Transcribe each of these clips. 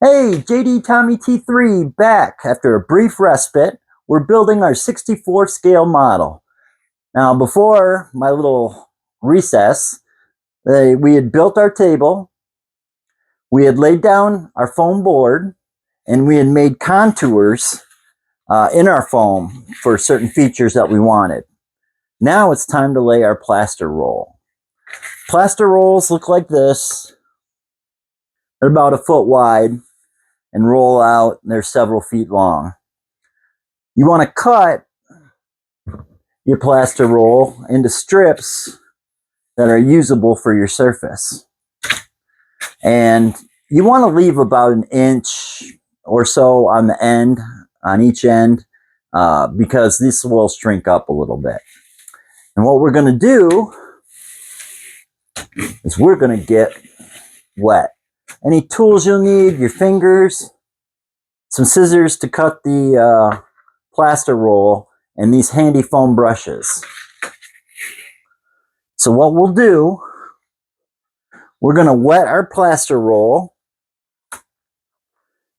Hey, JD Tommy T3 back after a brief respite. We're building our 64 scale model. Now, before my little recess, we had built our table, we had laid down our foam board, and we had made contours in our foam for certain features that we wanted. Now it's time to lay our plaster roll. Plaster rolls look like this. They're about a foot wide and roll out, and they're several feet long. You want to cut your plaster roll into strips that are usable for your surface. And you want to leave about an inch or so on the end, on each end, because this will shrink up a little bit. And what we're going to do is we're going to get wet. Any tools you'll need, your fingers, some scissors to cut the plaster roll, and these handy foam brushes. So what we'll do, we're going to wet our plaster roll.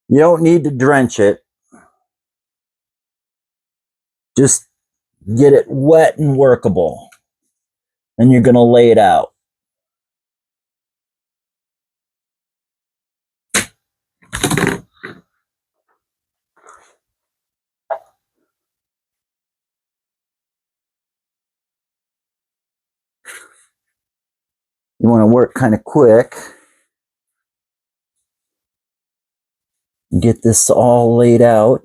You don't need to drench it. Just get it wet and workable. And you're going to lay it out. You want to work kind of quick. Get this all laid out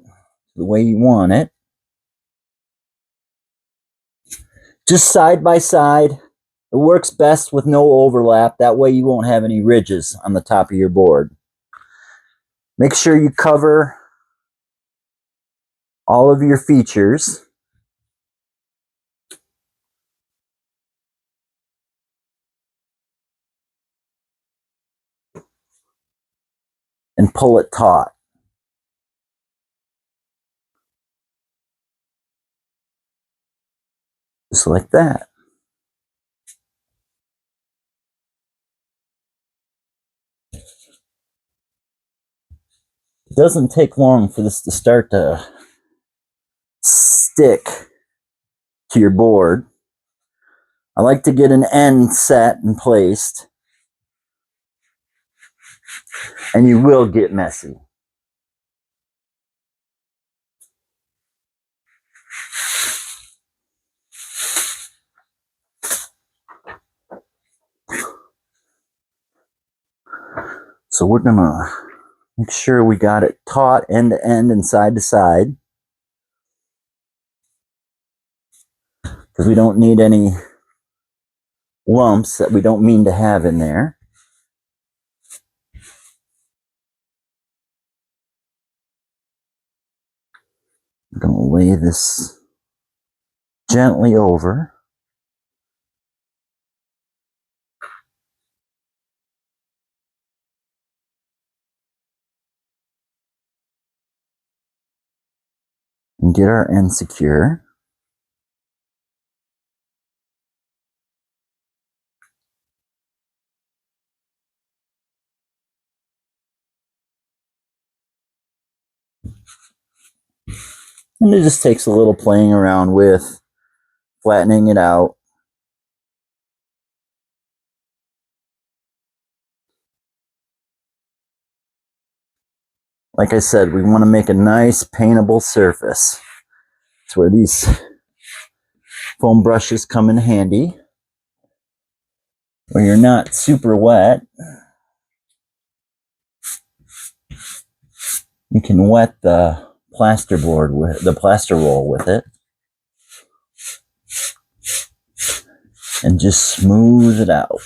the way you want it. Just side by side. It works best with no overlap. That way you won't have any ridges on the top of your board. Make sure you cover all of your features. And pull it taut. Just like that. It doesn't take long for this to start to stick to your board. I like to get an end set and placed. And you will get messy. So we're gonna make sure we got it taut end to end and side to side. Because we don't need any lumps that we don't mean to have in there. I'm gonna lay this gently over. And get our end secure. And it just takes a little playing around with flattening it out. Like I said, we want to make a nice paintable surface. That's where these foam brushes come in handy. Where you're not super wet. You can wet the plaster board with the plaster roll with it. And just smooth it out.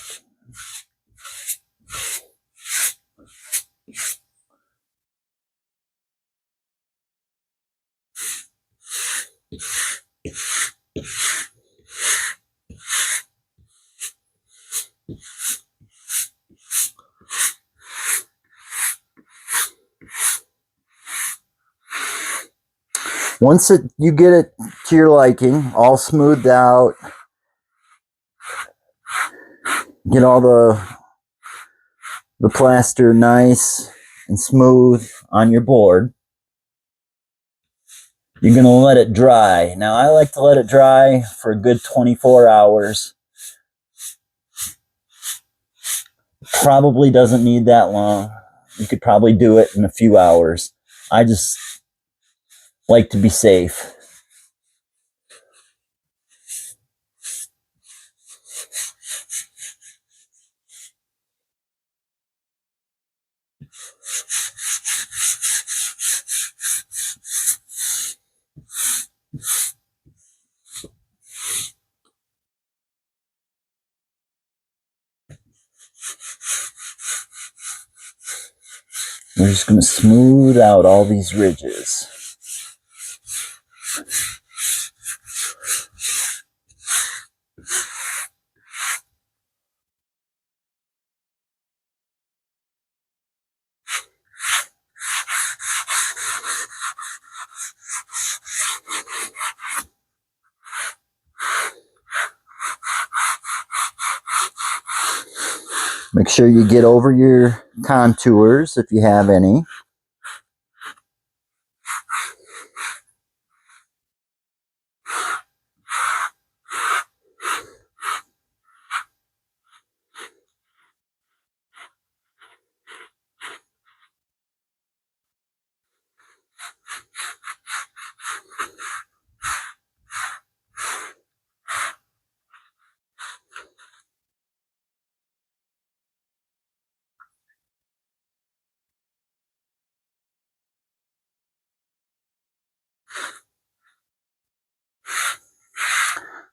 Once you get it to your liking, all smoothed out, get all the plaster nice and smooth on your board. You're going to let it dry. Now, I like to let it dry for a good 24 hours. Probably doesn't need that long. You could probably do it in a few hours. I just like to be safe. We're just going to smooth out all these ridges. Make sure you get over your contours if you have any.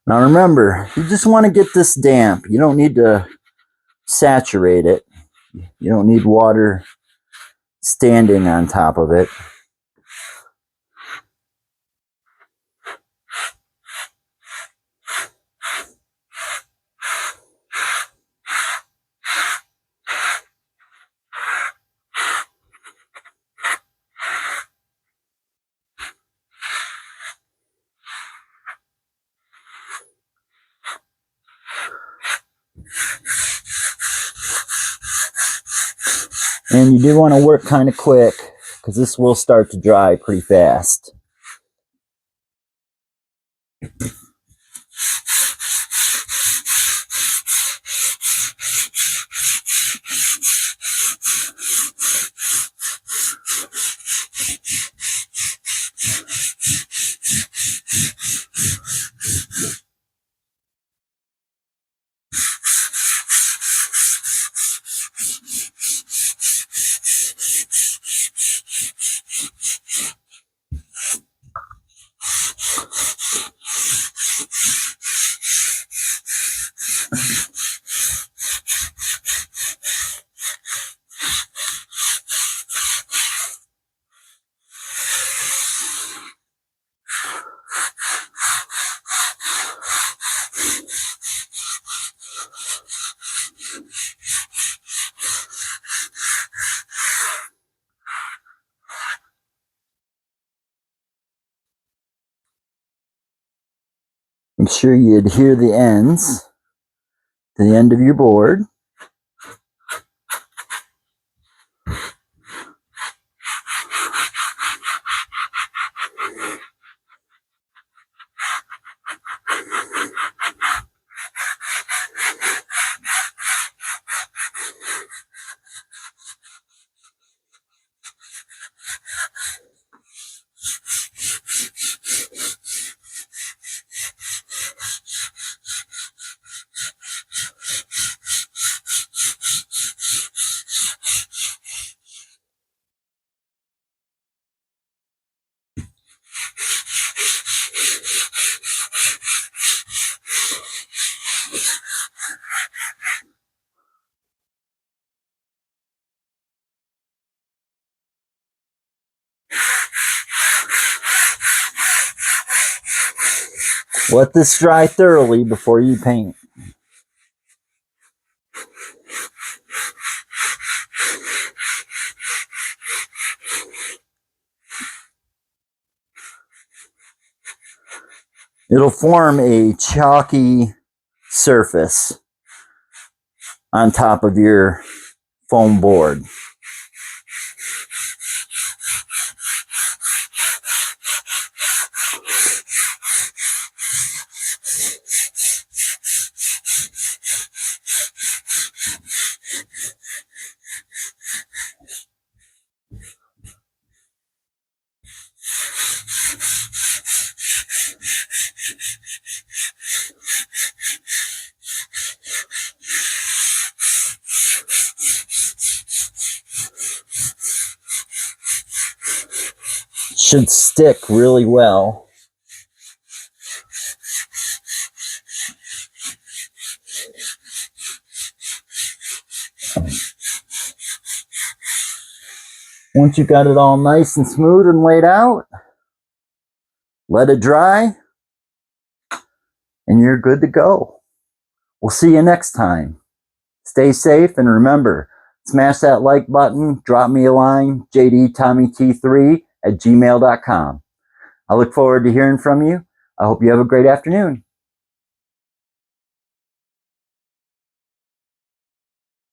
Now remember, you just want to get this damp. You don't need to saturate it. You don't need water standing on top of it. And you do want to work kind of quick because this will start to dry pretty fast. Make sure you adhere the ends to the end of your board. Let this dry thoroughly before you paint. It'll form a chalky surface on top of your foam board. should stick really well. Once you got it all nice and smooth and laid out, let it dry, and you're good to go. We'll see you next time. Stay safe, and remember, smash that like button, drop me a line, jdtommyt3@gmail.com. I look forward to hearing from you. I hope you have a great afternoon.